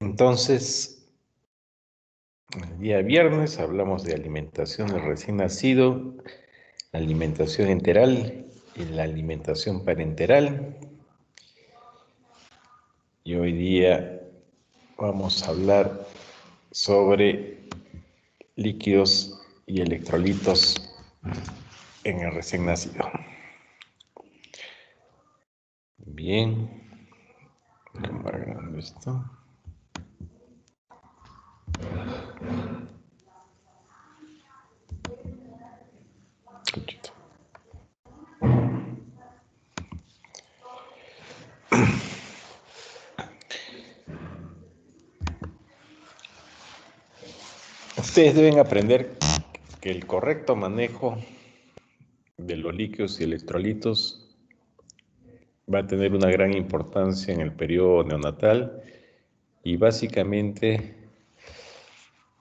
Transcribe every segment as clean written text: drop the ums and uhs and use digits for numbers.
Entonces, el día viernes hablamos de alimentación del recién nacido, la alimentación enteral y la alimentación parenteral. Y hoy día vamos a hablar sobre líquidos y electrolitos en el recién nacido. Bien, vamos a ver esto. Ustedes deben aprender que el correcto manejo de los líquidos y electrolitos va a tener una gran importancia en el periodo neonatal y básicamente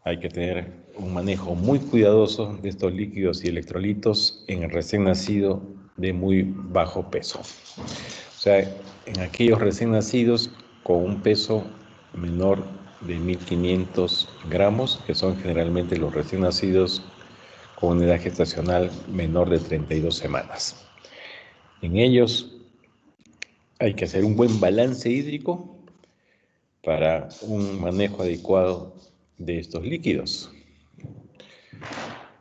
hay que tener un manejo muy cuidadoso de estos líquidos y electrolitos en el recién nacido de muy bajo peso. O sea, en aquellos recién nacidos con un peso menor de 1500 gramos, que son generalmente los recién nacidos con una edad gestacional menor de 32 semanas. En ellos hay que hacer un buen balance hídrico para un manejo adecuado de estos líquidos.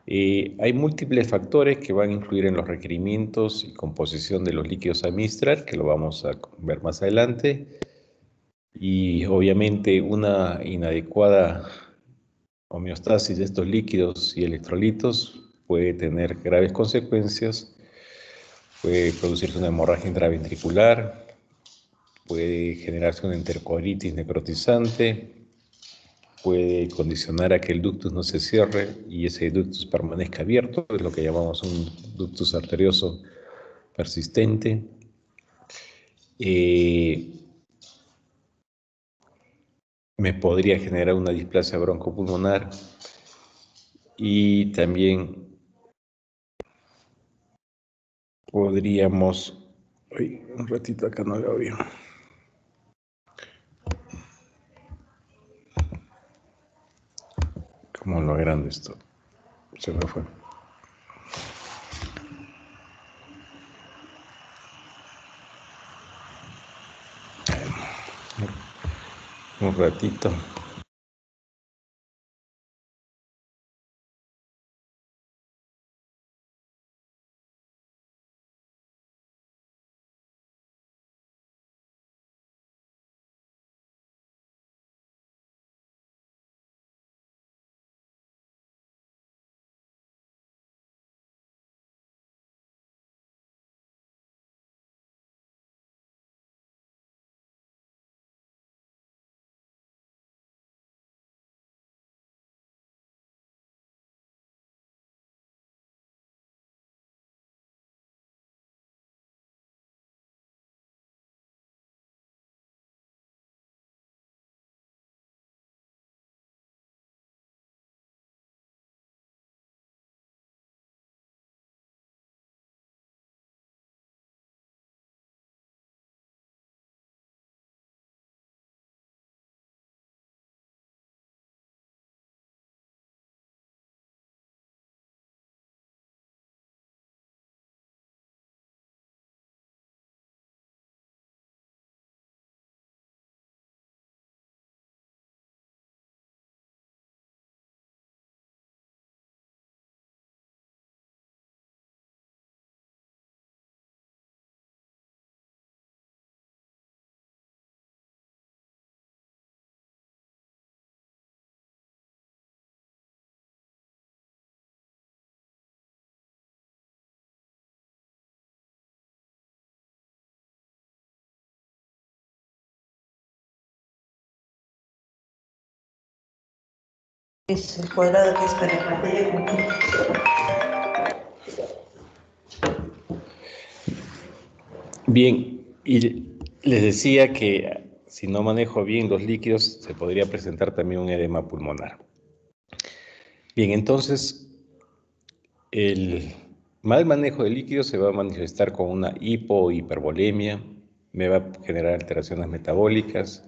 Hay múltiples factores que van a influir en los requerimientos y composición de los líquidos a administrar, que lo vamos a ver más adelante. Y obviamente una inadecuada homeostasis de estos líquidos y electrolitos puede tener graves consecuencias. Puede producirse una hemorragia intraventricular, puede generarse una enterocolitis necrotizante, puede condicionar a que el ductus no se cierre y ese ductus permanezca abierto, es lo que llamamos un ductus arterioso persistente. Me podría generar una displasia broncopulmonar y también podríamos... un ratito acá no lo veo. ¿Cómo lo grande esto? Se me fue. Un ratito. Es el cuadrado que es para el papel. Bien, y les decía que si no manejo bien los líquidos, se podría presentar también un edema pulmonar. Bien, entonces, el mal manejo de líquidos se va a manifestar con una hipo o hipervolemia, me va a generar alteraciones metabólicas,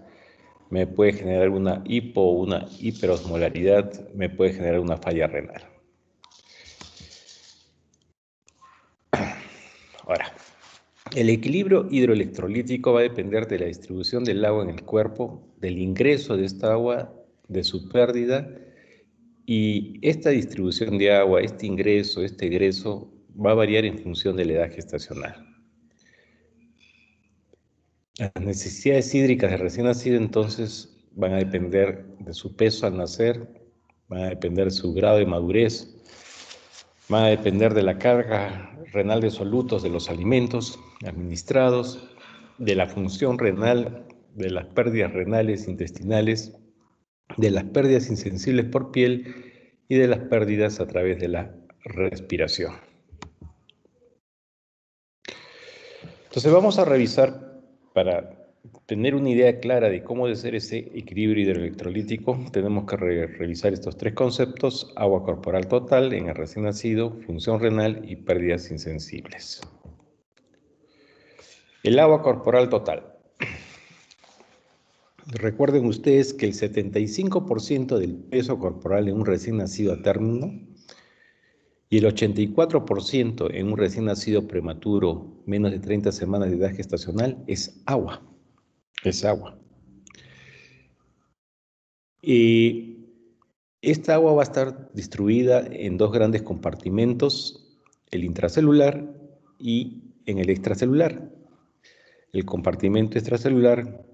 me puede generar una hipo o una hiperosmolaridad, me puede generar una falla renal. Ahora, el equilibrio hidroelectrolítico va a depender de la distribución del agua en el cuerpo, del ingreso de esta agua, de su pérdida, y esta distribución de agua, este ingreso, este egreso, va a variar en función de la edad gestacional. Las necesidades hídricas del recién nacido entonces van a depender de su peso al nacer, van a depender de su grado de madurez, van a depender de la carga renal de solutos de los alimentos administrados, de la función renal, de las pérdidas renales intestinales, de las pérdidas insensibles por piel y de las pérdidas a través de la respiración. Entonces vamos a revisar para tener una idea clara de cómo debe ser ese equilibrio hidroelectrolítico. Tenemos que revisar estos tres conceptos: agua corporal total en el recién nacido, función renal y pérdidas insensibles. El agua corporal total. Recuerden ustedes que el 75% del peso corporal en un recién nacido a término y el 84% en un recién nacido prematuro, menos de 30 semanas de edad gestacional, es agua. Es agua. Y esta agua va a estar distribuida en dos grandes compartimentos, el intracelular y en el extracelular. El compartimento extracelular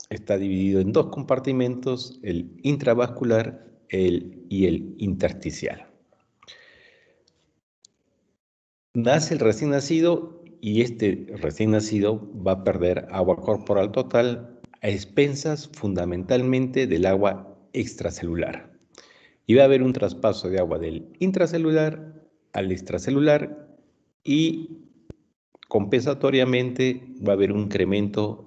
está dividido en dos compartimentos, el intravascular y el intersticial. Nace el recién nacido y este recién nacido va a perder agua corporal total a expensas fundamentalmente del agua extracelular. Y va a haber un traspaso de agua del intracelular al extracelular y compensatoriamente va a haber un incremento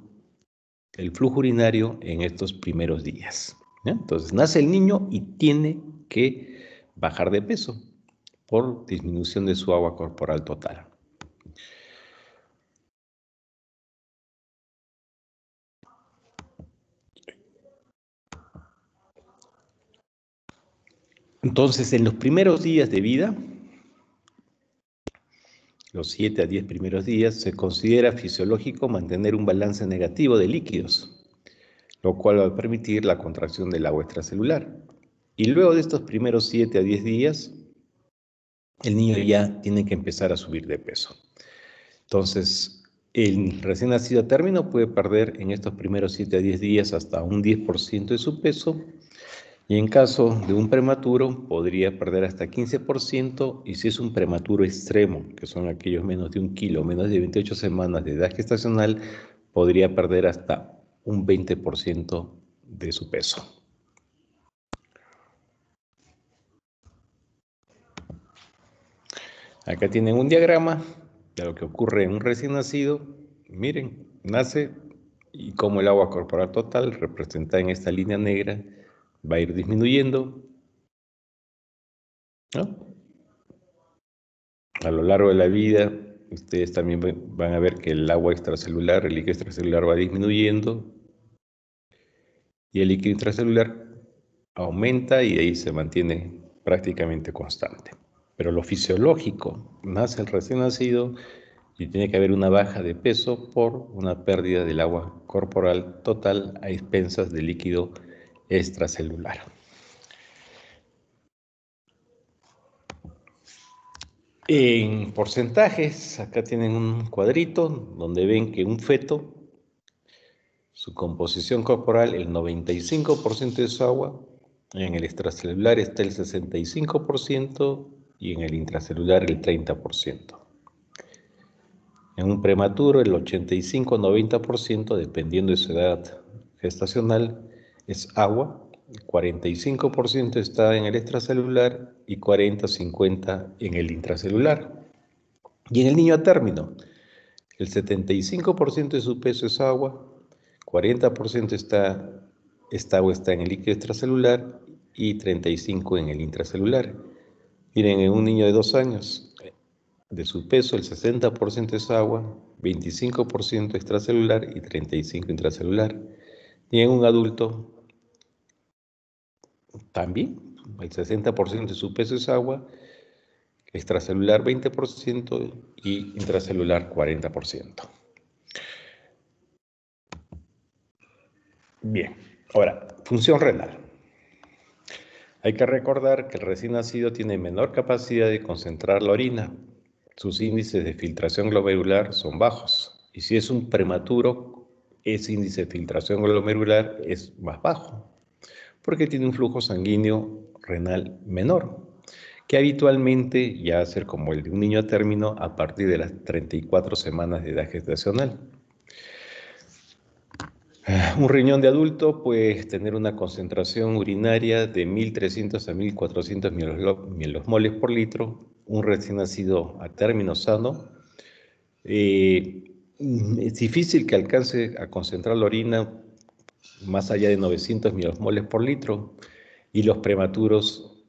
del flujo urinario en estos primeros días. ¿Ya? Entonces nace el niño y tiene que bajar de peso por disminución de su agua corporal total. Entonces, en los primeros días de vida, los 7 a 10 primeros días, se considera fisiológico mantener un balance negativo de líquidos, lo cual va a permitir la contracción del agua extracelular. Y luego de estos primeros 7 a 10 días, el niño ya tiene que empezar a subir de peso. Entonces, el recién nacido a término puede perder en estos primeros 7 a 10 días hasta un 10% de su peso, y en caso de un prematuro podría perder hasta 15%, y si es un prematuro extremo, que son aquellos menos de 1 kilo, menos de 28 semanas de edad gestacional, podría perder hasta un 20% de su peso. Acá tienen un diagrama de lo que ocurre en un recién nacido. Miren, nace y como el agua corporal total, representada en esta línea negra, va a ir disminuyendo, ¿no? A lo largo de la vida, ustedes también van a ver que el agua extracelular, el líquido extracelular va disminuyendo y el líquido intracelular aumenta y ahí se mantiene prácticamente constante. Pero lo fisiológico, nace el recién nacido y tiene que haber una baja de peso por una pérdida del agua corporal total a expensas del líquido extracelular. En porcentajes, acá tienen un cuadrito donde ven que un feto, su composición corporal, el 95% es agua, en el extracelular está el 65% y en el intracelular el 30%. En un prematuro el 85-90%, dependiendo de su edad gestacional, es agua, el 45% está en el extracelular y 40-50% en el intracelular. Y en el niño a término, el 75% de su peso es agua, 40% esta agua está en el líquido extracelular y 35% en el intracelular. Miren, en un niño de 2 años, de su peso el 60% es agua, 25% extracelular y 35% intracelular. Y en un adulto también, el 60% de su peso es agua, extracelular 20% y intracelular 40%. Bien, ahora, función renal. Hay que recordar que el recién nacido tiene menor capacidad de concentrar la orina. Sus índices de filtración glomerular son bajos. Y si es un prematuro, ese índice de filtración glomerular es más bajo, porque tiene un flujo sanguíneo renal menor, que habitualmente ya va a ser como el de un niño a término a partir de las 34 semanas de edad gestacional. Un riñón de adulto puede tener una concentración urinaria de 1.300 a 1.400 milosmoles por litro. Un recién nacido a término sano es difícil que alcance a concentrar la orina más allá de 900 milosmoles por litro, y los prematuros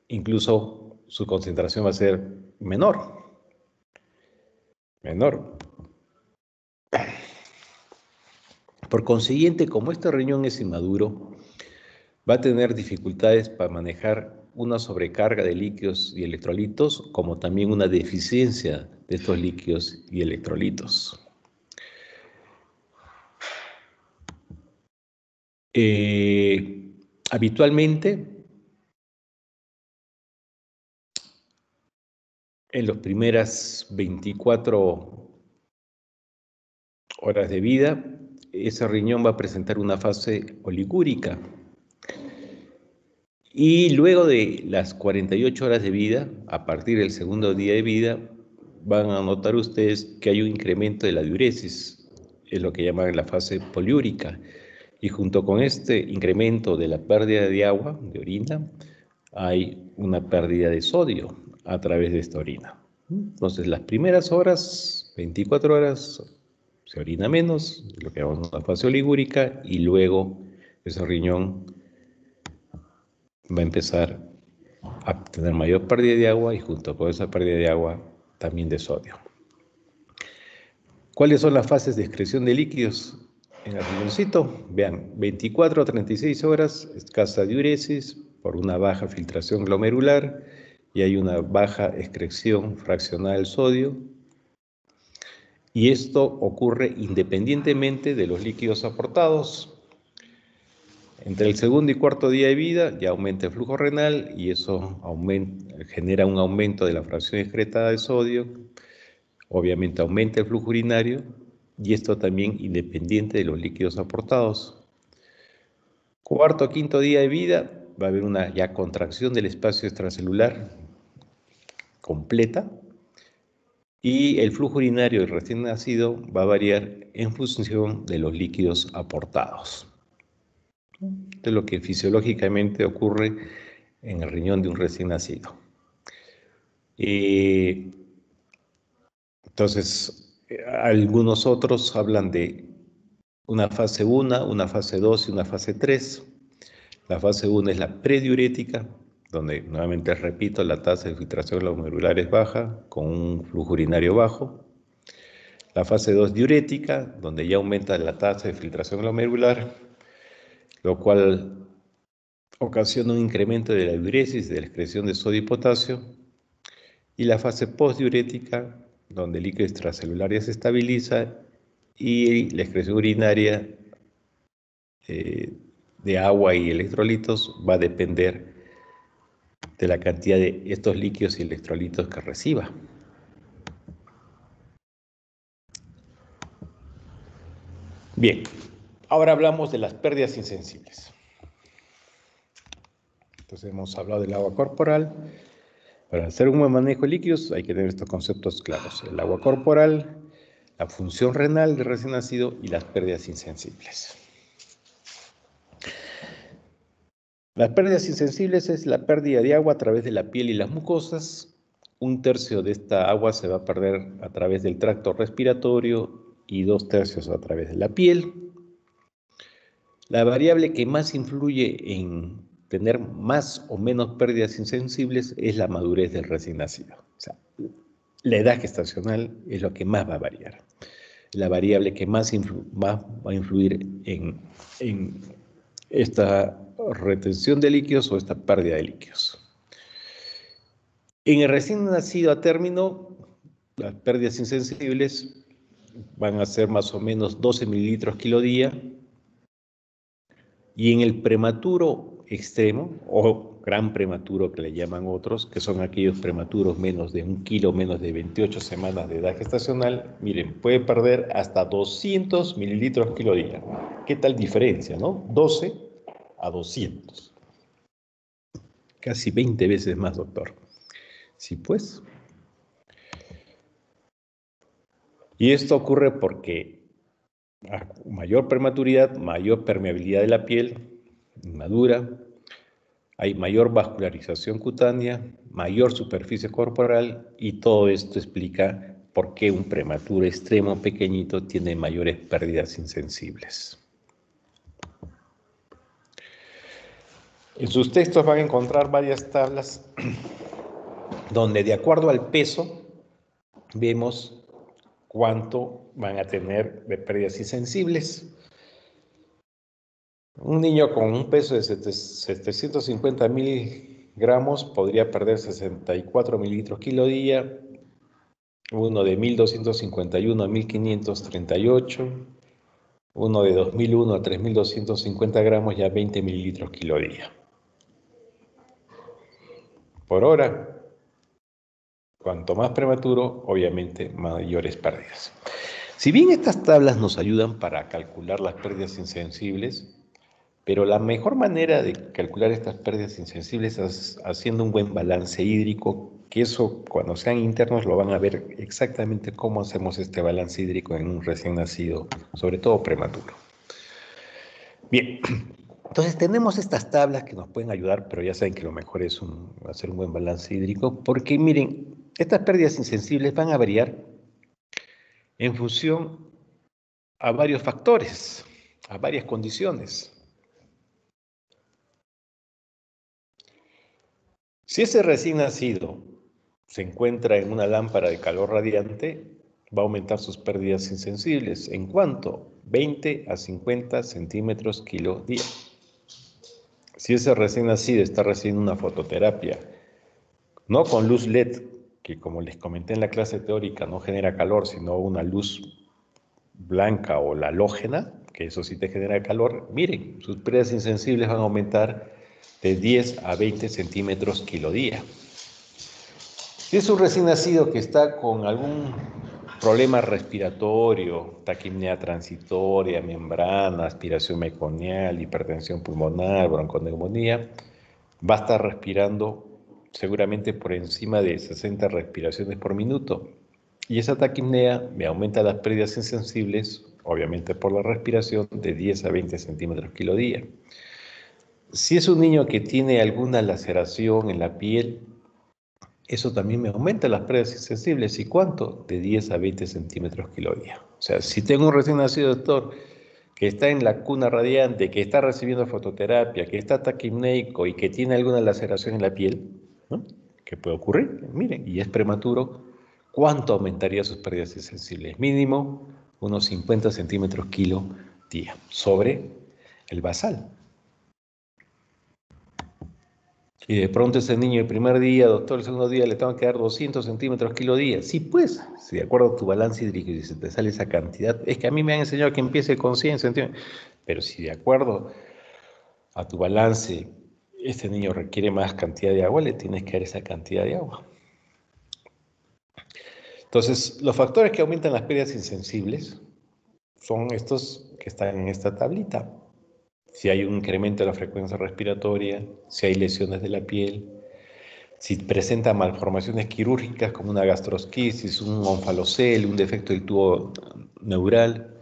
incluso su concentración va a ser menor. Por consiguiente, como este riñón es inmaduro, va a tener dificultades para manejar una sobrecarga de líquidos y electrolitos, como también una deficiencia de estos líquidos y electrolitos. Habitualmente, en las primeras 24 horas de vida, ese riñón va a presentar una fase oligúrica. Y luego de las 48 horas de vida, a partir del segundo día de vida, van a notar ustedes que hay un incremento de la diuresis, es lo que llaman la fase poliúrica. Y junto con este incremento de la pérdida de agua, de orina, hay una pérdida de sodio a través de esta orina. Entonces, las primeras horas, 24 horas, se orina menos, lo que llamamos una fase oligúrica, y luego ese riñón va a empezar a tener mayor pérdida de agua y junto con esa pérdida de agua también de sodio. ¿Cuáles son las fases de excreción de líquidos en el riñoncito? Vean, 24 a 36 horas, escasa diuresis por una baja filtración glomerular y hay una baja excreción fraccional del sodio. Y esto ocurre independientemente de los líquidos aportados. Entre el segundo y cuarto día de vida ya aumenta el flujo renal y eso genera un aumento de la fracción excretada de sodio. Obviamente aumenta el flujo urinario y esto también independiente de los líquidos aportados. Cuarto o quinto día de vida va a haber una ya contracción del espacio extracelular completa y el flujo urinario del recién nacido va a variar en función de los líquidos aportados. Esto es lo que fisiológicamente ocurre en el riñón de un recién nacido. Entonces, algunos otros hablan de una fase 1, una fase 2 y una fase 3. La fase 1 es la prediurética, donde nuevamente repito, la tasa de filtración glomerular es baja, con un flujo urinario bajo. La fase 2 diurética, donde ya aumenta la tasa de filtración glomerular, lo cual ocasiona un incremento de la diuresis, de la excreción de sodio y potasio. Y la fase postdiurética, donde el líquido extracelular ya se estabiliza y la excreción urinaria de agua y electrolitos va a depender de la cantidad de estos líquidos y electrolitos que reciba. Bien, ahora hablamos de las pérdidas insensibles. Entonces hemos hablado del agua corporal. Para hacer un buen manejo de líquidos hay que tener estos conceptos claros: el agua corporal, la función renal del recién nacido y las pérdidas insensibles. Las pérdidas insensibles es la pérdida de agua a través de la piel y las mucosas. Un tercio de esta agua se va a perder a través del tracto respiratorio y 2/3 a través de la piel. La variable que más influye en tener más o menos pérdidas insensibles es la madurez del recién nacido. O sea, la edad gestacional es lo que más va a variar. la variable que más va a influir en esta retención de líquidos o esta pérdida de líquidos. En el recién nacido a término, las pérdidas insensibles van a ser más o menos 12 mililitros kilo día, y en el prematuro extremo, o gran prematuro que le llaman otros, que son aquellos prematuros menos de 1 kilo, menos de 28 semanas de edad gestacional, miren, puede perder hasta 200 mililitros kilo día. ¿Qué tal diferencia, no? 12 a 200. Casi 20 veces más, doctor. Sí, pues. Y esto ocurre porque a mayor prematuridad, mayor permeabilidad de la piel inmadura, hay mayor vascularización cutánea, mayor superficie corporal, y todo esto explica por qué un prematuro extremo pequeñito tiene mayores pérdidas insensibles. En sus textos van a encontrar varias tablas donde, de acuerdo al peso, vemos cuánto van a tener de pérdidas insensibles. Un niño con un peso de 750 miligramos podría perder 64 mililitros kilo día, uno de 1251 a 1538, uno de 2001 a 3250 gramos, ya 20 mililitros kilo día. Por hora, cuanto más prematuro, obviamente mayores pérdidas. Si bien estas tablas nos ayudan para calcular las pérdidas insensibles, pero la mejor manera de calcular estas pérdidas insensibles es haciendo un buen balance hídrico, que eso cuando sean internos lo van a ver exactamente cómo hacemos este balance hídrico en un recién nacido, sobre todo prematuro. Bien, entonces tenemos estas tablas que nos pueden ayudar, pero ya saben que lo mejor es hacer un buen balance hídrico, porque miren, estas pérdidas insensibles van a variar en función a varios factores, a varias condiciones. Si ese recién nacido se encuentra en una lámpara de calor radiante, va a aumentar sus pérdidas insensibles. ¿En cuánto? 20 a 50 centímetros kilo día. Si ese recién nacido está recibiendo una fototerapia, no con luz LED, que como les comenté en la clase teórica no genera calor, sino una luz blanca o la halógena, que eso sí te genera calor, miren, sus pérdidas insensibles van a aumentar de 10 a 20 centímetros kilo día. Si es un recién nacido que está con algún problema respiratorio, taquipnea transitoria, membrana, aspiración meconial, hipertensión pulmonar, bronconeumonía, va a estar respirando seguramente por encima de 60 respiraciones por minuto. Y esa taquipnea me aumenta las pérdidas insensibles, obviamente por la respiración, de 10 a 20 centímetros kilo día. Si es un niño que tiene alguna laceración en la piel, eso también me aumenta las pérdidas insensibles. ¿Y cuánto? De 10 a 20 centímetros kilo día. O sea, si tengo un recién nacido, doctor, que está en la cuna radiante, que está recibiendo fototerapia, que está taquipneico y que tiene alguna laceración en la piel, ¿no? ¿Qué puede ocurrir? Miren, y es prematuro, ¿cuánto aumentaría sus pérdidas insensibles? Mínimo unos 50 centímetros kilo día sobre el basal. Y de pronto ese niño el primer día, doctor, el segundo día le tengo que dar 200 centímetros kilo día. Sí, pues, si de acuerdo a tu balance hídrico y si te sale esa cantidad, es que a mí me han enseñado que empiece con 100 centímetros, pero si de acuerdo a tu balance este niño requiere más cantidad de agua, le tienes que dar esa cantidad de agua. Entonces, los factores que aumentan las pérdidas insensibles son estos que están en esta tablita. Si hay un incremento de la frecuencia respiratoria, si hay lesiones de la piel, si presenta malformaciones quirúrgicas como una gastrosquisis, un onfalocele, un defecto del tubo neural,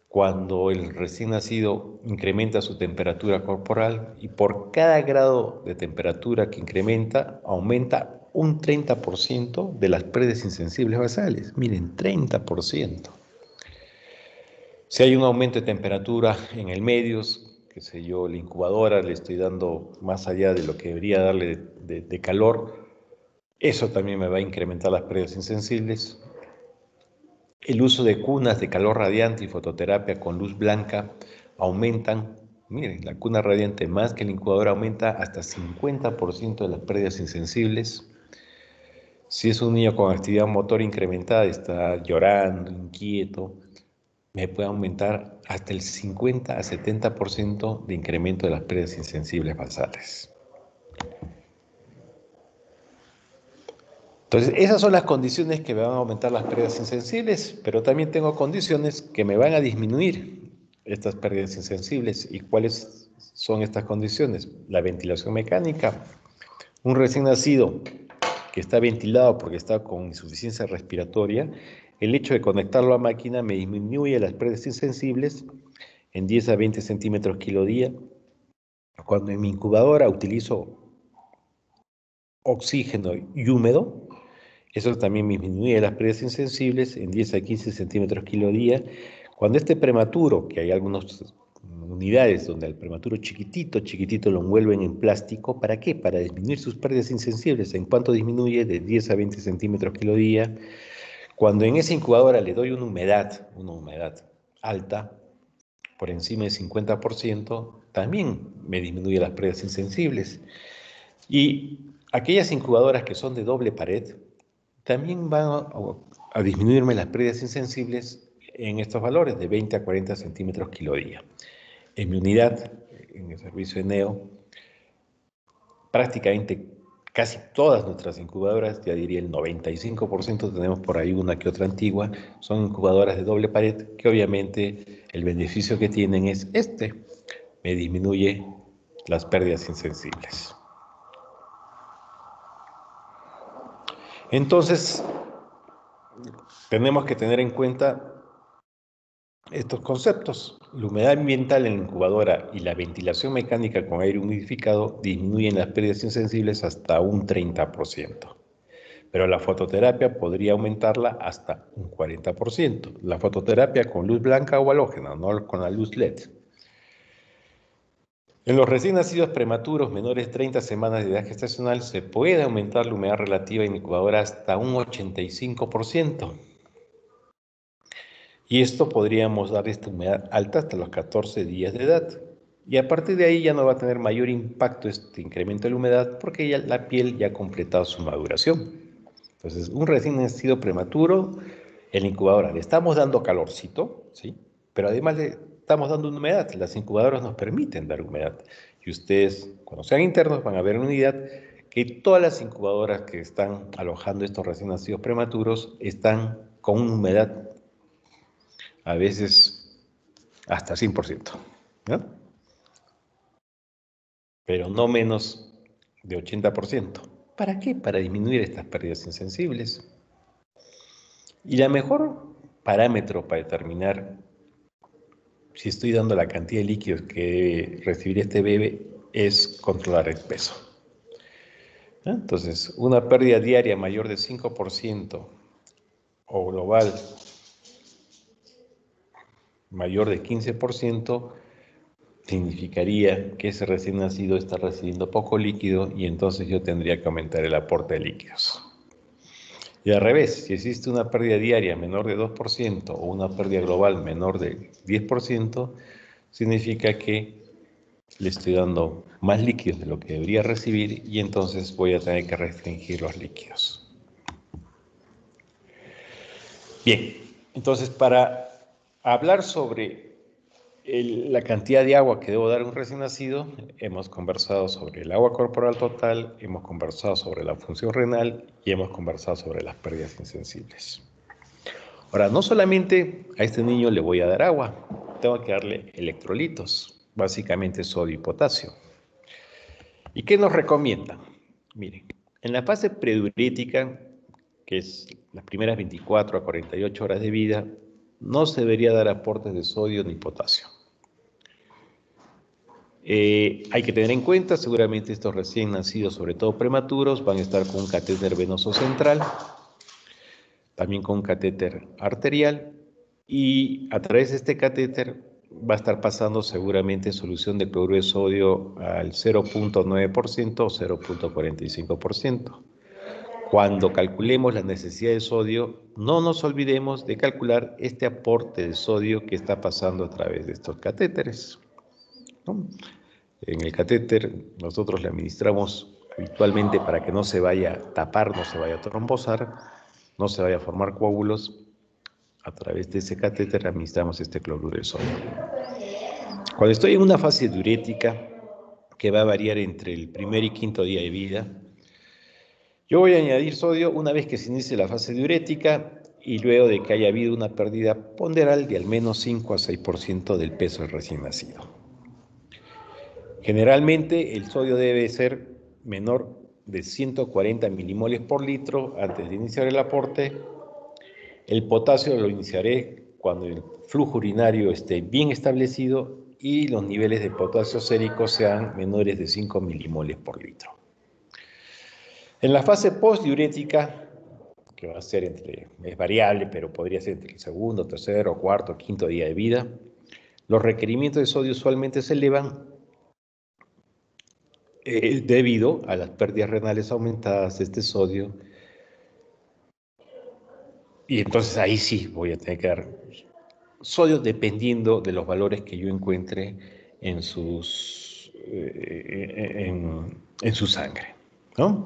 cuando el recién nacido incrementa su temperatura corporal y por cada grado de temperatura que incrementa, aumenta un 30% de las pérdidas insensibles basales. Miren, 30%. Si hay un aumento de temperatura en el medio, qué sé yo, la incubadora le estoy dando más allá de lo que debería darle de calor, eso también me va a incrementar las pérdidas insensibles. El uso de cunas de calor radiante y fototerapia con luz blanca aumentan, miren, la cuna radiante más que la incubadora aumenta hasta 50% de las pérdidas insensibles. Si es un niño con actividad motora incrementada, está llorando, inquieto, me puede aumentar hasta el 50 a 70% de incremento de las pérdidas insensibles basales. Entonces, esas son las condiciones que me van a aumentar las pérdidas insensibles, pero también tengo condiciones que me van a disminuir estas pérdidas insensibles. ¿Y cuáles son estas condiciones? La ventilación mecánica. Un recién nacido que está ventilado porque está con insuficiencia respiratoria, el hecho de conectarlo a máquina me disminuye las pérdidas insensibles en 10 a 20 centímetros kilo día. Cuando en mi incubadora utilizo oxígeno y húmedo, eso también me disminuye las pérdidas insensibles en 10 a 15 centímetros kilo día. Cuando esté prematuro, que hay algunas unidades donde al prematuro chiquitito lo envuelven en plástico, ¿para qué? Para disminuir sus pérdidas insensibles. ¿En cuánto disminuye? De 10 a 20 centímetros kilo día. Cuando en esa incubadora le doy una humedad alta, por encima del 50%, también me disminuye las pérdidas insensibles. Y aquellas incubadoras que son de doble pared, también van a disminuirme las pérdidas insensibles en estos valores de 20 a 40 centímetros kilo día. En mi unidad, en el servicio de NEO, prácticamente casi todas nuestras incubadoras, ya diría el 95%, tenemos por ahí una que otra antigua, son incubadoras de doble pared que obviamente el beneficio que tienen es me disminuye las pérdidas insensibles. Entonces, tenemos que tener en cuenta estos conceptos. La humedad ambiental en la incubadora y la ventilación mecánica con aire humidificado disminuyen las pérdidas insensibles hasta un 30%. Pero la fototerapia podría aumentarla hasta un 40%. La fototerapia con luz blanca o halógena, no con la luz LED. En los recién nacidos prematuros menores de 30 semanas de edad gestacional se puede aumentar la humedad relativa en incubadora hasta un 85%. Y esto podríamos dar esta humedad alta hasta los 14 días de edad. Y a partir de ahí ya no va a tener mayor impacto este incremento de la humedad porque ya la piel ya ha completado su maduración. Entonces, un recién nacido prematuro en la incubadora le estamos dando calorcito, ¿sí? Pero además le estamos dando humedad. Las incubadoras nos permiten dar humedad. Y ustedes, cuando sean internos, van a ver en unidad que todas las incubadoras que están alojando estos recién nacidos prematuros están con una humedad a veces hasta 100%, ¿no? Pero no menos de 80%. ¿Para qué? Para disminuir estas pérdidas insensibles. Y la mejor parámetro para determinar si estoy dando la cantidad de líquidos que debe recibir este bebé es controlar el peso. ¿No? Entonces, una pérdida diaria mayor de 5% o global mayor de 15% significaría que ese recién nacido está recibiendo poco líquido y entonces yo tendría que aumentar el aporte de líquidos. Y al revés, si existe una pérdida diaria menor de 2% o una pérdida global menor de 10%, significa que le estoy dando más líquidos de lo que debería recibir y entonces voy a tener que restringir los líquidos. Bien, entonces para hablar sobre la cantidad de agua que debo dar a un recién nacido, hemos conversado sobre el agua corporal total, hemos conversado sobre la función renal y hemos conversado sobre las pérdidas insensibles. Ahora, no solamente a este niño le voy a dar agua, tengo que darle electrolitos, básicamente sodio y potasio. ¿Y qué nos recomiendan? Miren, en la fase prediurética, que es las primeras 24 a 48 horas de vida, no se debería dar aportes de sodio ni potasio. Hay que tener en cuenta, seguramente estos recién nacidos, sobre todo prematuros, van a estar con un catéter venoso central, también con un catéter arterial, y a través de este catéter va a estar pasando seguramente solución de cloruro de sodio al 0.9% o 0.45%. Cuando calculemos la necesidad de sodio, no nos olvidemos de calcular este aporte de sodio que está pasando a través de estos catéteres, ¿no? En el catéter nosotros le administramos habitualmente para que no se vaya a tapar, no se vaya a trombosar, no se vaya a formar coágulos. A través de ese catéter administramos este cloruro de sodio. Cuando estoy en una fase diurética que va a variar entre el primer y quinto día de vida, yo voy a añadir sodio una vez que se inicie la fase diurética y luego de que haya habido una pérdida ponderal de al menos 5 a 6% del peso del recién nacido. Generalmente el sodio debe ser menor de 140 milimoles por litro antes de iniciar el aporte. El potasio lo iniciaré cuando el flujo urinario esté bien establecido y los niveles de potasio sérico sean menores de 5 milimoles por litro. En la fase postdiurética, que va a ser es variable, pero podría ser entre el segundo, tercero, cuarto, quinto día de vida, los requerimientos de sodio usualmente se elevan debido a las pérdidas renales aumentadas de este sodio. Y entonces ahí sí voy a tener que dar sodio dependiendo de los valores que yo encuentre en su sangre, ¿no?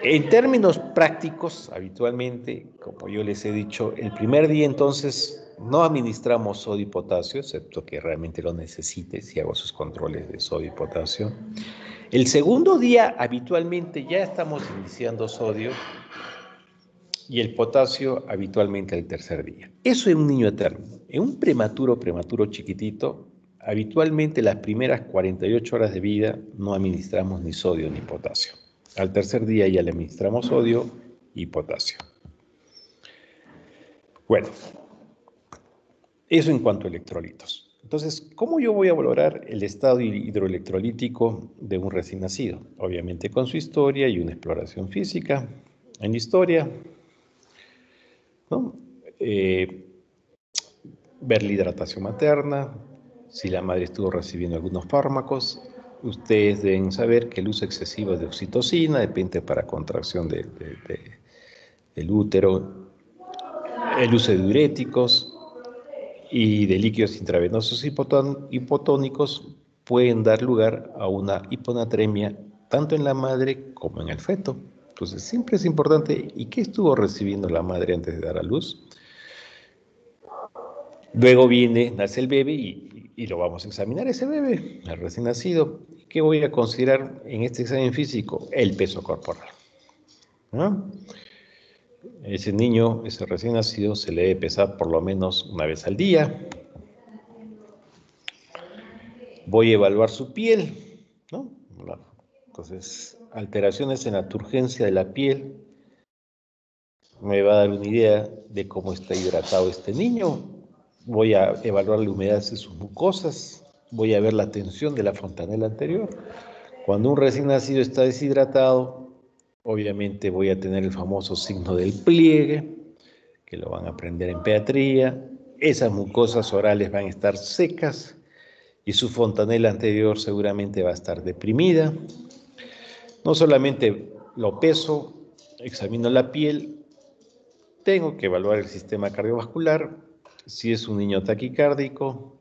En términos prácticos, habitualmente, como yo les he dicho, el primer día entonces no administramos sodio y potasio, excepto que realmente lo necesite, si hago sus controles de sodio y potasio. El segundo día, habitualmente, ya estamos iniciando sodio y el potasio habitualmente el tercer día. Eso en un niño eterno. En un prematuro chiquitito, habitualmente las primeras 48 horas de vida no administramos ni sodio ni potasio. Al tercer día ya le administramos sodio y potasio. Bueno, eso en cuanto a electrolitos. Entonces, ¿cómo yo voy a valorar el estado hidroelectrolítico de un recién nacido? Obviamente con su historia y una exploración física. En historia, ¿no? Ver la hidratación materna, si la madre estuvo recibiendo algunos fármacos. Ustedes deben saber que el uso excesivo de oxitocina depende para contracción del útero, el uso de diuréticos y de líquidos intravenosos hipotónicos pueden dar lugar a una hiponatremia tanto en la madre como en el feto. Entonces siempre es importante, ¿y qué estuvo recibiendo la madre antes de dar a luz? Luego nace el bebé y lo vamos a examinar ese bebé, el recién nacido. ¿Qué voy a considerar en este examen físico? El peso corporal, ¿no? Ese niño, ese recién nacido, se le debe pesar por lo menos una vez al día. Voy a evaluar su piel, ¿no? Entonces, alteraciones en la turgencia de la piel me va a dar una idea de cómo está hidratado este niño. Voy a evaluar la humedad de sus mucosas. Voy a ver la tensión de la fontanela anterior. Cuando un recién nacido está deshidratado, obviamente voy a tener el famoso signo del pliegue, que lo van a aprender en pediatría. Esas mucosas orales van a estar secas y su fontanela anterior seguramente va a estar deprimida. No solamente lo peso, examino la piel, tengo que evaluar el sistema cardiovascular, si es un niño taquicárdico,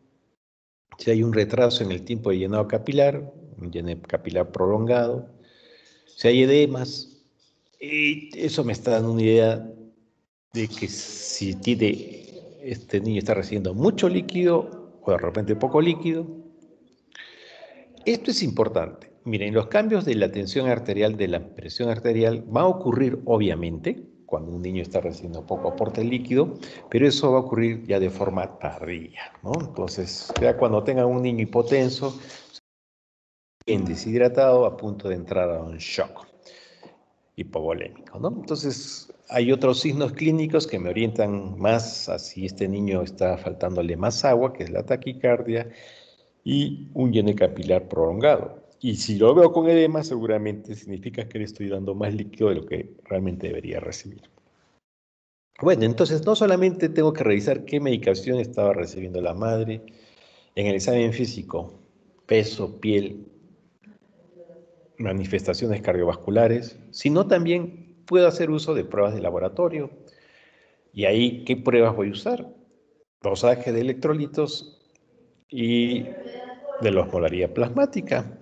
si hay un retraso en el tiempo de llenado capilar, un llenado capilar prolongado, si hay edemas, y eso me está dando una idea de que si este niño está recibiendo mucho líquido o de repente poco líquido. Esto es importante. Miren, los cambios de la tensión arterial, de la presión arterial, va a ocurrir obviamente cuando un niño está recibiendo poco aporte líquido, pero eso va a ocurrir ya de forma tardía, ¿no? Entonces, ya cuando tengan un niño hipotenso, bien deshidratado, a punto de entrar a un shock hipovolémico, ¿no? Entonces, hay otros signos clínicos que me orientan más a si este niño está faltándole más agua, que es la taquicardia, y un llene capilar prolongado. Y si lo veo con edema, seguramente significa que le estoy dando más líquido de lo que realmente debería recibir. Bueno, entonces no solamente tengo que revisar qué medicación estaba recibiendo la madre en el examen físico, peso, piel, manifestaciones cardiovasculares, sino también puedo hacer uso de pruebas de laboratorio. Y ahí, ¿qué pruebas voy a usar? Dosaje de electrolitos y de la osmolaridad plasmática.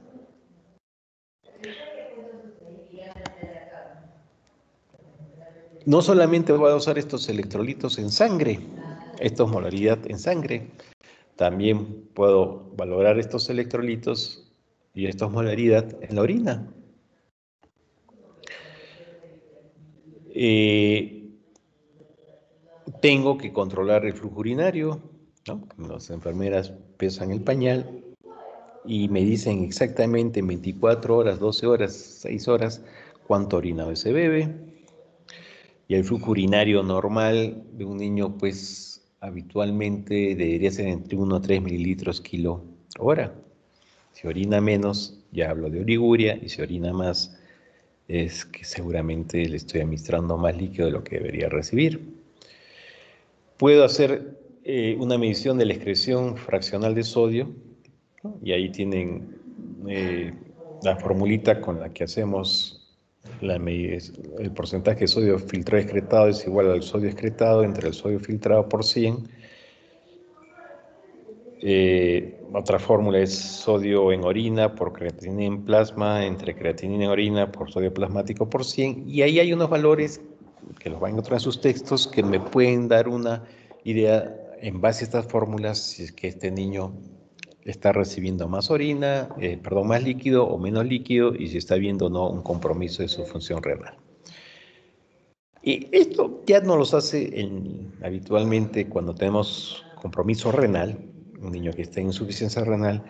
No solamente voy a usar estos electrolitos en sangre, esta osmolaridad en sangre, también puedo valorar estos electrolitos y esta osmolaridad en la orina. Tengo que controlar el flujo urinario, ¿no? Las enfermeras pesan el pañal y me dicen exactamente en 24 horas, 12 horas, 6 horas, cuánto orina se bebe. Y el flujo urinario normal de un niño, pues habitualmente debería ser entre 1 a 3 mililitros kilo hora. Si orina menos, ya hablo de oliguria, y si orina más, es que seguramente le estoy administrando más líquido de lo que debería recibir. Puedo hacer una medición de la excreción fraccional de sodio, ¿no? Y ahí tienen la formulita con la que hacemos el porcentaje de sodio filtrado excretado es igual al sodio excretado entre el sodio filtrado por 100. Otra fórmula es sodio en orina por creatinina en plasma entre creatinina en orina por sodio plasmático por 100. Y ahí hay unos valores que los van a encontrar en sus textos que me pueden dar una idea en base a estas fórmulas si es que este niño está recibiendo más orina, más líquido o menos líquido, y si está viendo o no un compromiso de su función renal. Y esto ya no los hace habitualmente cuando tenemos compromiso renal, un niño que está en insuficiencia renal,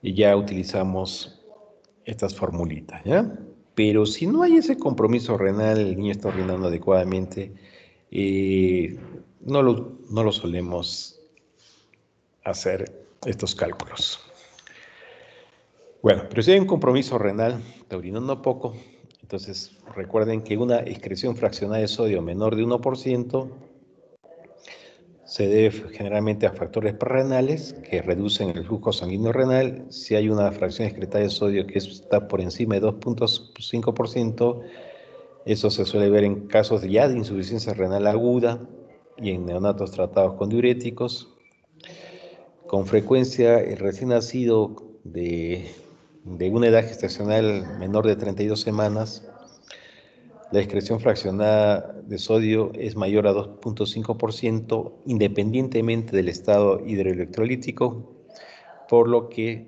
y ya utilizamos estas formulitas, ¿ya? Pero si no hay ese compromiso renal, el niño está orinando adecuadamente, no lo solemos hacer estos cálculos. Bueno, pero si hay un compromiso renal, está orinando poco, entonces recuerden que una excreción fraccionada de sodio menor de 1% se debe generalmente a factores renales que reducen el flujo sanguíneo renal. Si hay una fracción excretada de sodio que está por encima de 2.5%, eso se suele ver en casos ya de insuficiencia renal aguda y en neonatos tratados con diuréticos. Con frecuencia, el recién nacido de una edad gestacional menor de 32 semanas, la excreción fraccionada de sodio es mayor a 2.5% independientemente del estado hidroelectrolítico, por lo que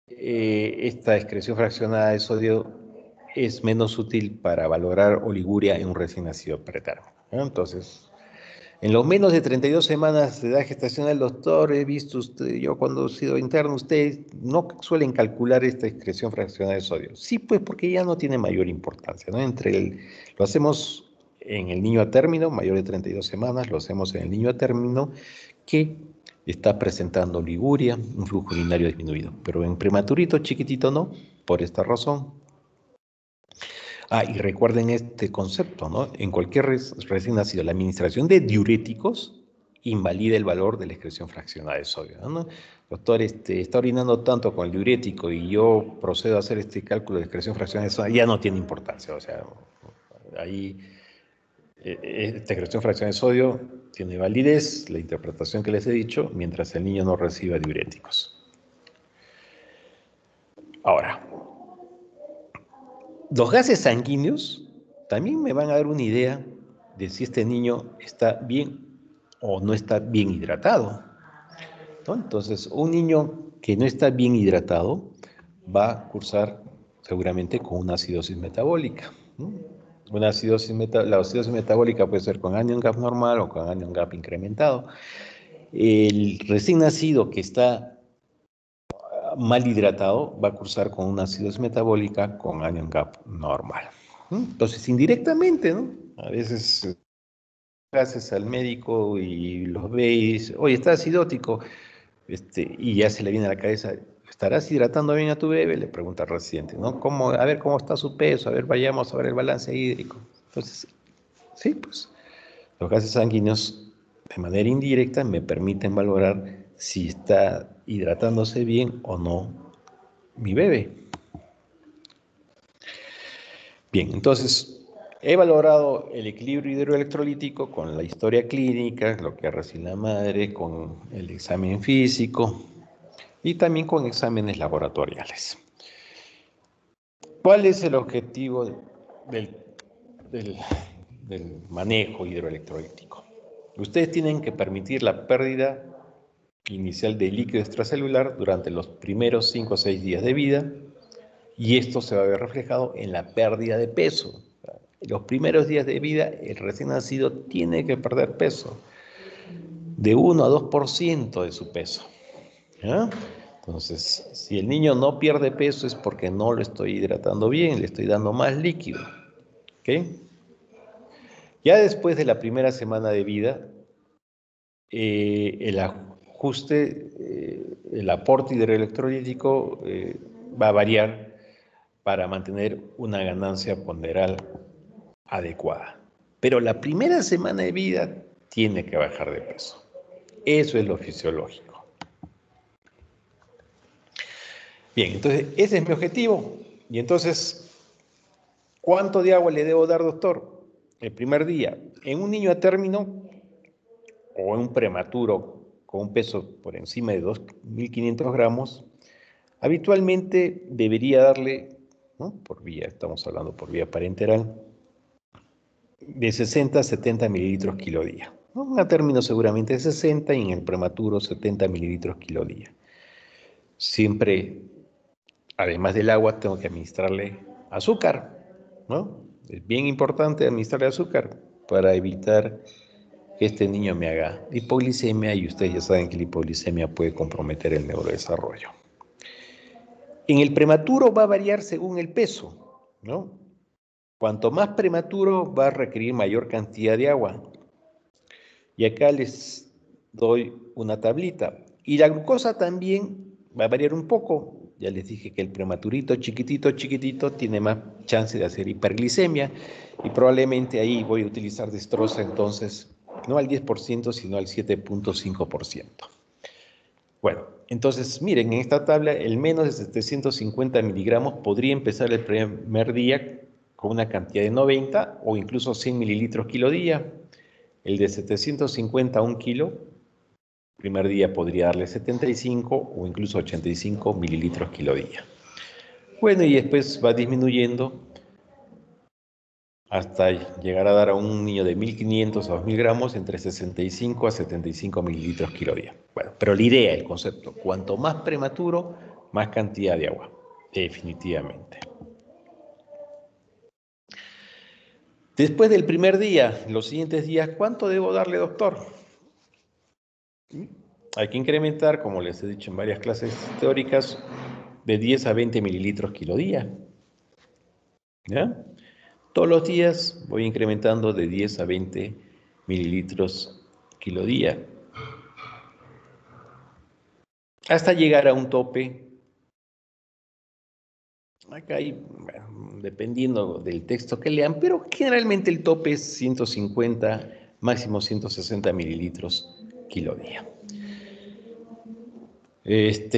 esta excreción fraccionada de sodio es menos útil para valorar oliguria en un recién nacido pretermo, ¿no? Entonces, en los menos de 32 semanas de edad gestacional, doctor, he visto yo cuando he sido interno, ustedes no suelen calcular esta excreción fraccionada de sodio. Sí, pues porque ya no tiene mayor importancia, ¿no? Lo hacemos en el niño a término, mayor de 32 semanas, lo hacemos en el niño a término que está presentando oliguria, un flujo urinario disminuido. Pero en prematurito chiquitito no, por esta razón. Y recuerden este concepto, ¿no? En cualquier recién nacido, la administración de diuréticos invalida el valor de la excreción fraccionada de sodio, ¿no? Doctor, está orinando tanto con el diurético y yo procedo a hacer este cálculo de excreción fraccionada de sodio, ya no tiene importancia, o sea, ahí esta excreción fraccionada de sodio tiene validez, la interpretación que les he dicho, mientras el niño no reciba diuréticos. Ahora, los gases sanguíneos también me van a dar una idea de si este niño está bien o no está bien hidratado, ¿no? Entonces, un niño que no está bien hidratado va a cursar seguramente con una acidosis metabólica, ¿no? La acidosis metabólica puede ser con anion gap normal o con anion gap incrementado. El recién nacido que está mal hidratado va a cursar con una acidosis metabólica con anion gap normal. Entonces, indirectamente, ¿no? A veces haces al médico y los ve y dice, oye, está acidótico, y ya se le viene a la cabeza, ¿estarás hidratando bien a tu bebé? Le pregunta al residente, ¿no? A ver cómo está su peso, a ver, vayamos a ver el balance hídrico. Entonces, sí, pues, los gases sanguíneos de manera indirecta me permiten valorar si está hidratándose bien o no mi bebé. Bien, entonces, He valorado el equilibrio hidroelectrolítico con la historia clínica, lo que ha recibido la madre, con el examen físico y también con exámenes laboratoriales. ¿Cuál es el objetivo del, del manejo hidroelectrolítico? Ustedes tienen que permitir la pérdida inicial de líquido extracelular durante los primeros 5 o 6 días de vida, y esto se va a ver reflejado en la pérdida de peso. Los primeros días de vida, el recién nacido tiene que perder peso, de 1 a 2% de su peso. ¿Ya? Entonces, si el niño no pierde peso es porque no lo estoy hidratando bien, le estoy dando más líquido. ¿Ok? Ya después de la primera semana de vida, el ajuste, el aporte hidroelectrolítico va a variar para mantener una ganancia ponderal adecuada. Pero la primera semana de vida tiene que bajar de peso. Eso es lo fisiológico. Bien, entonces ese es mi objetivo. Y entonces, ¿cuánto de agua le debo dar, doctor? El primer día, en un niño a término o en un prematuro con un peso por encima de 2.500 gramos, habitualmente debería darle, ¿no?, por vía, estamos hablando por vía parenteral, de 60 a 70 mililitros kilo día. ¿No? A término seguramente de 60 y en el prematuro 70 mililitros kilo día. Siempre, además del agua, tengo que administrarle azúcar, ¿no? Es bien importante administrarle azúcar para evitar que este niño me haga hipoglicemia, y ustedes ya saben que la hipoglicemia puede comprometer el neurodesarrollo. En el prematuro va a variar según el peso, ¿no? Cuanto más prematuro va a requerir mayor cantidad de agua. Y acá les doy una tablita. Y la glucosa también va a variar un poco. Ya les dije que el prematurito chiquitito tiene más chance de hacer hiperglicemia, y probablemente ahí voy a utilizar destroza entonces no al 10%, sino al 7.5%. Bueno, entonces miren, en esta tabla el menos de 750 miligramos podría empezar el primer día con una cantidad de 90 o incluso 100 mililitros kilo día. El de 750 a 1 kilo, primer día podría darle 75 o incluso 85 mililitros kilo día. Bueno, y después va disminuyendo hasta llegar a dar a un niño de 1.500 a 2.000 gramos entre 65 a 75 mililitros kilo día. Bueno, pero la idea, el concepto, cuanto más prematuro, más cantidad de agua, definitivamente. Después del primer día, los siguientes días, ¿cuánto debo darle, doctor? Hay que incrementar, como les he dicho en varias clases teóricas, de 10 a 20 mililitros kilo día. ¿Ya? Todos los días voy incrementando de 10 a 20 mililitros kilo día, hasta llegar a un tope. Acá hay, bueno, dependiendo del texto que lean, pero generalmente el tope es 150, máximo 160 mililitros kilo día.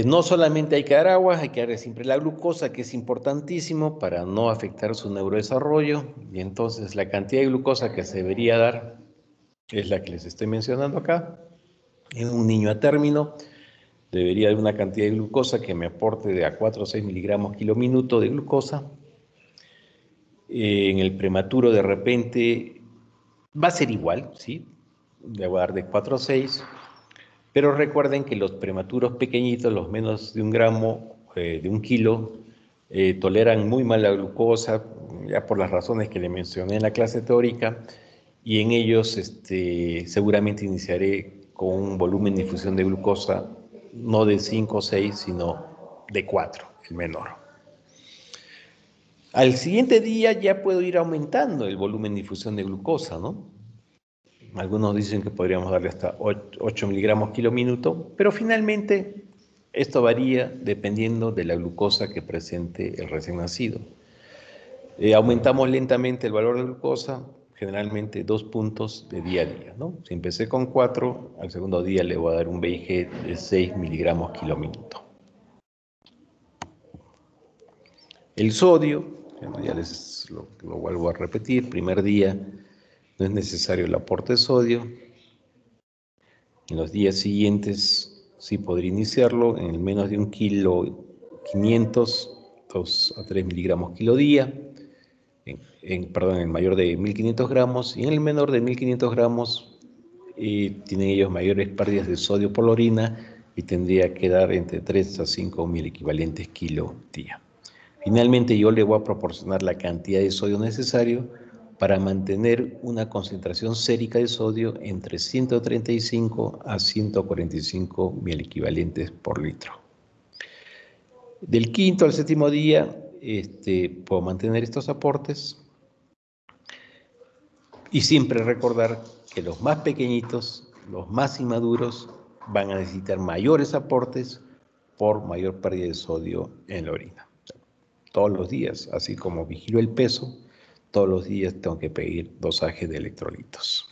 No solamente hay que dar agua, hay que darle siempre la glucosa, que es importantísimo para no afectar su neurodesarrollo. Y entonces la cantidad de glucosa que se debería dar es la que les estoy mencionando acá. En un niño a término debería haber una cantidad de glucosa que me aporte de a 4 o 6 miligramos kilo minuto de glucosa. En el prematuro de repente va a ser igual, ¿sí? Le voy a dar de 4 a 6. Pero recuerden que los prematuros pequeñitos, los menos de 1 gramo, de 1 kilo, toleran muy mal la glucosa, ya por las razones que le mencioné en la clase teórica, y en ellos seguramente iniciaré con un volumen de infusión de glucosa no de 5 o 6, sino de 4, el menor. Al siguiente día ya puedo ir aumentando el volumen de infusión de glucosa, ¿no? Algunos dicen que podríamos darle hasta 8 miligramos kilo minuto, pero finalmente esto varía dependiendo de la glucosa que presente el recién nacido. Aumentamos lentamente el valor de glucosa, generalmente 2 puntos de día a día, ¿no? Si empecé con 4, al segundo día le voy a dar un BIG de 6 miligramos kilo minuto. El sodio Bueno, ya lo vuelvo a repetir. Primer día no es necesario el aporte de sodio. En los días siguientes sí podría iniciarlo en el menos de 1 kilo 500, 2 a 3 miligramos kilo día. En el mayor de 1500 gramos y en el menor de 1500 gramos tienen ellos mayores pérdidas de sodio por la orina y tendría que dar entre 3 a 5 mil equivalentes kilo día. Finalmente yo le voy a proporcionar la cantidad de sodio necesario para mantener una concentración sérica de sodio entre 135 a 145 mil equivalentes por litro. Del quinto al séptimo día puedo mantener estos aportes y siempre recordar que los más pequeñitos, los más inmaduros, van a necesitar mayores aportes por mayor pérdida de sodio en la orina. Todos los días, así como vigilo el peso, todos los días tengo que pedir dosaje de electrolitos.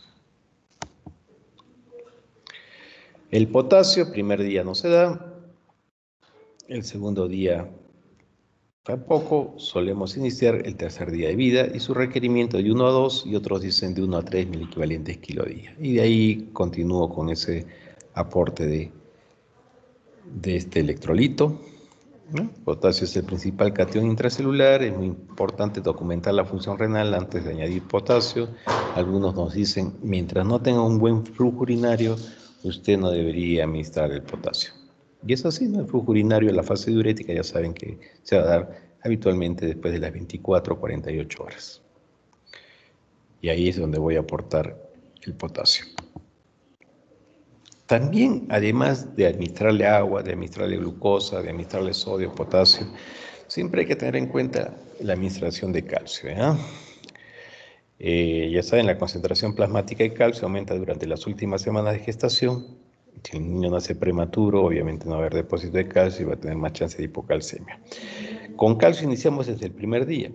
El potasio, primer día no se da, el segundo día tampoco, solemos iniciar el tercer día de vida y su requerimiento de 1 a 2 y otros dicen de 1 a 3 mil equivalentes kilo día. Y de ahí continúo con ese aporte de este electrolito. ¿No? Potasio es el principal catión intracelular, es muy importante documentar la función renal antes de añadir potasio. Algunos nos dicen, mientras no tenga un buen flujo urinario, usted no debería administrar el potasio. Y es así, ¿no? El flujo urinario, la fase diurética, ya saben que se va a dar habitualmente después de las 24 o 48 horas. Y ahí es donde voy a aportar el potasio. También, además de administrarle agua, de administrarle glucosa, de administrarle sodio, potasio, siempre hay que tener en cuenta la administración de calcio. Ya saben, la concentración plasmática de calcio aumenta durante las últimas semanas de gestación. Si el niño nace prematuro, obviamente no va a haber depósito de calcio y va a tener más chance de hipocalcemia. Con calcio iniciamos desde el primer día,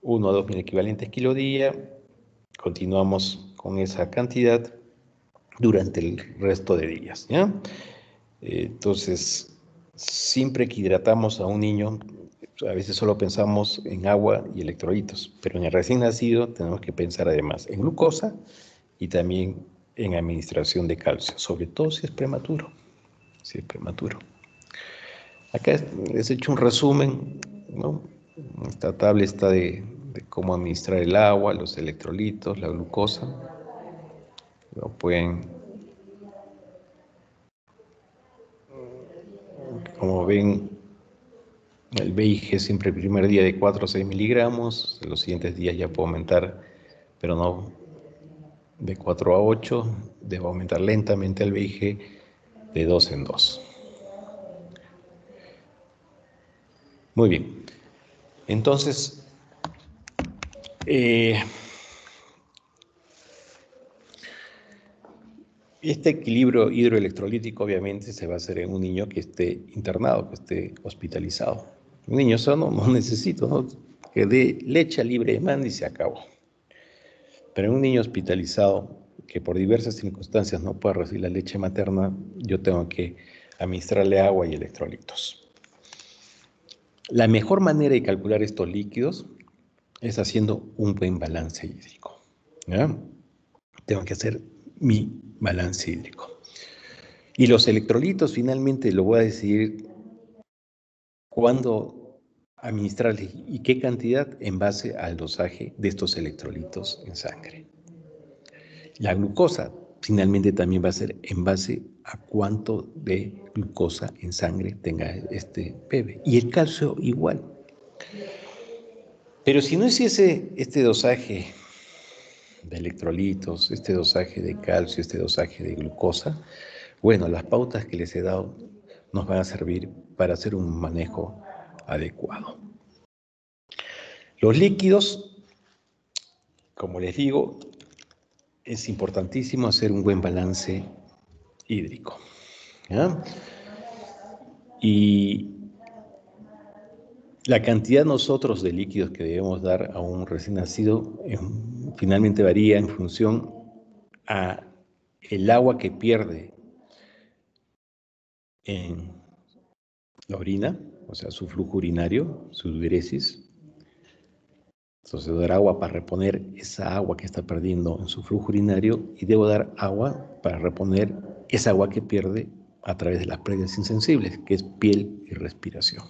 1 a 2 mil equivalentes kilo día, continuamos con esa cantidad durante el resto de días. ¿Ya? Entonces, siempre que hidratamos a un niño, a veces solo pensamos en agua y electrolitos, pero en el recién nacido tenemos que pensar además en glucosa y también en administración de calcio, sobre todo si es prematuro. Si es prematuro. Acá les he hecho un resumen, ¿no? Esta tabla está de cómo administrar el agua, los electrolitos, la glucosa. Lo pueden, como ven, el VIG siempre el primer día de 4 a 6 miligramos, en los siguientes días ya puedo aumentar, pero no de 4 a 8, debo aumentar lentamente el VIG de 2 en 2. Muy bien, entonces, este equilibrio hidroelectrolítico obviamente se va a hacer en un niño que esté internado, que esté hospitalizado. Un niño sano no necesito, ¿no? Que dé leche libre de demanda y se acabó. Pero en un niño hospitalizado que por diversas circunstancias no pueda recibir la leche materna, yo tengo que administrarle agua y electrolitos. La mejor manera de calcular estos líquidos es haciendo un buen balance hídrico. ¿Ya? Tengo que hacer mi balance hídrico. Y los electrolitos finalmente lo voy a decidir cuándo administrarles y qué cantidad en base al dosaje de estos electrolitos en sangre. La glucosa finalmente también va a ser en base a cuánto de glucosa en sangre tenga este bebé. Y el calcio igual. Pero si no hiciese este dosaje de electrolitos, este dosaje de calcio, este dosaje de glucosa, bueno, las pautas que les he dado nos van a servir para hacer un manejo adecuado. Los líquidos, como les digo, es importantísimo hacer un buen balance hídrico. ¿Ya? Y la cantidad nosotros de líquidos que debemos dar a un recién nacido finalmente varía en función a el agua que pierde en la orina, o sea, su flujo urinario, su diuresis, Entonces debo dar agua para reponer esa agua que está perdiendo en su flujo urinario y debo dar agua para reponer esa agua que pierde a través de las pérdidas insensibles, que es piel y respiración.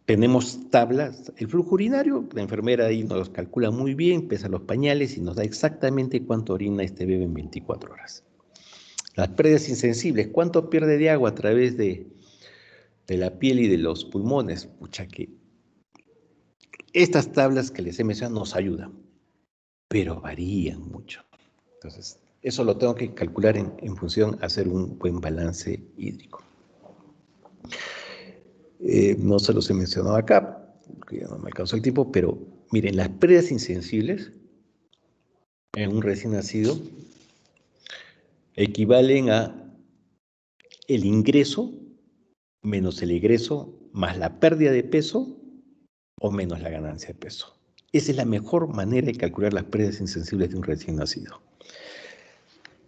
Tenemos tablas. El flujo urinario, la enfermera ahí nos calcula muy bien, pesa los pañales y nos da exactamente cuánto orina este bebé en 24 horas. Las pérdidas insensibles, ¿cuánto pierde de agua a través de la piel y de los pulmones? Pucha, que estas tablas que les he mencionado nos ayudan, pero varían mucho. Entonces, eso lo tengo que calcular en función a hacer un buen balance hídrico. No se los he mencionado acá, porque ya no me alcanzó el tiempo, pero miren, las pérdidas insensibles en un recién nacido equivalen a el ingreso menos el egreso más la pérdida de peso o menos la ganancia de peso. Esa es la mejor manera de calcular las pérdidas insensibles de un recién nacido.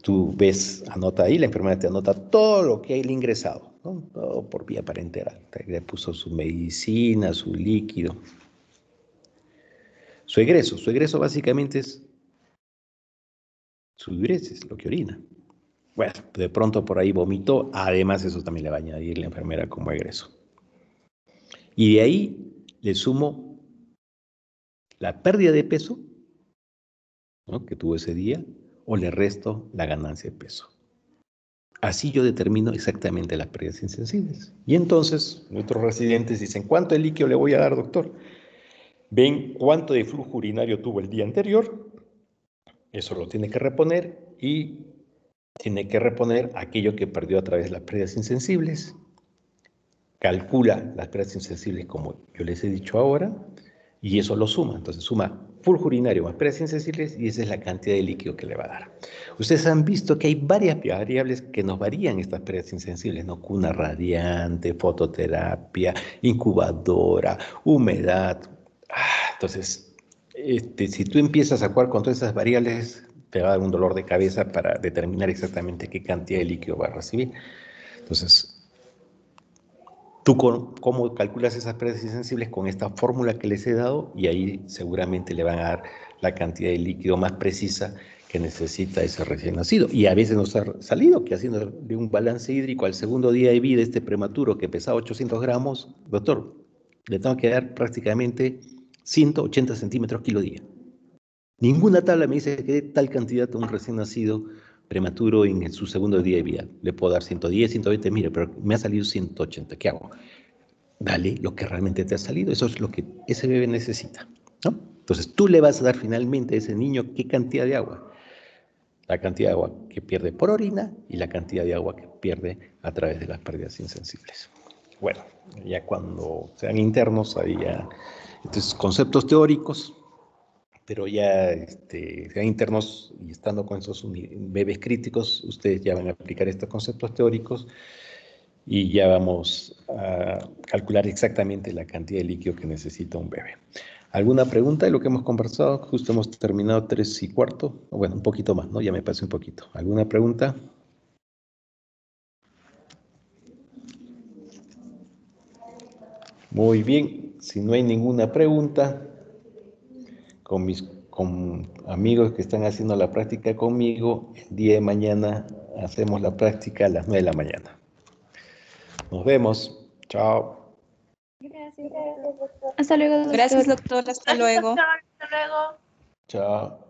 Tú ves, anota ahí, la enfermera te anota todo lo que hay ingresado, ¿no? Todo por vía parenteral. Le puso su medicina, su líquido. Su egreso básicamente es su diuresis, lo que orina. Bueno, de pronto por ahí vomitó, además eso también le va a añadir la enfermera como egreso. Y de ahí le sumo la pérdida de peso, ¿no?, que tuvo ese día, o le resto la ganancia de peso. Así yo determino exactamente las pérdidas insensibles. Y entonces nuestros residentes dicen, ¿cuánto de líquido le voy a dar, doctor? Ven cuánto de flujo urinario tuvo el día anterior, eso lo tiene que reponer y tiene que reponer aquello que perdió a través de las pérdidas insensibles. Calcula las pérdidas insensibles como yo les he dicho ahora y eso lo suma. Entonces suma flujo urinario más pérdidas insensibles y esa es la cantidad de líquido que le va a dar. Ustedes han visto que hay varias variables que nos varían estas pérdidas insensibles, ¿no? Cuna radiante, fototerapia, incubadora, humedad. Entonces, si tú empiezas a jugar con todas esas variables, te va a dar un dolor de cabeza para determinar exactamente qué cantidad de líquido va a recibir. Entonces, ¿tú cómo calculas esas pérdidas insensibles? Con esta fórmula que les he dado y ahí seguramente le van a dar la cantidad de líquido más precisa que necesita ese recién nacido. Y a veces nos ha salido que haciendo de un balance hídrico al segundo día de vida este prematuro que pesaba 800 gramos, doctor, le tengo que dar prácticamente 180 centímetros kilo día. Ninguna tabla me dice que dé tal cantidad a un recién nacido prematuro en su segundo día de vida. Le puedo dar 110, 120, mire, pero me ha salido 180, ¿qué hago? Dale lo que realmente te ha salido, eso es lo que ese bebé necesita, ¿no? Entonces tú le vas a dar finalmente a ese niño qué cantidad de agua. La cantidad de agua que pierde por orina y la cantidad de agua que pierde a través de las pérdidas insensibles. Bueno, ya cuando sean internos, ahí ya, entonces conceptos teóricos, pero ya sean internos y estando con esos bebés críticos, ustedes ya van a aplicar estos conceptos teóricos y ya vamos a calcular exactamente la cantidad de líquido que necesita un bebé. ¿Alguna pregunta de lo que hemos conversado? Justo hemos terminado 3:15, o bueno, un poquito más, ¿no? Ya me pasé un poquito. ¿Alguna pregunta? Muy bien, si no hay ninguna pregunta, con amigos que están haciendo la práctica conmigo, el día de mañana hacemos la práctica a las 9 de la mañana. Nos vemos. Chao. Gracias. Hasta luego, doctor. Gracias, doctor. Hasta luego. Doctor, hasta luego. Chao.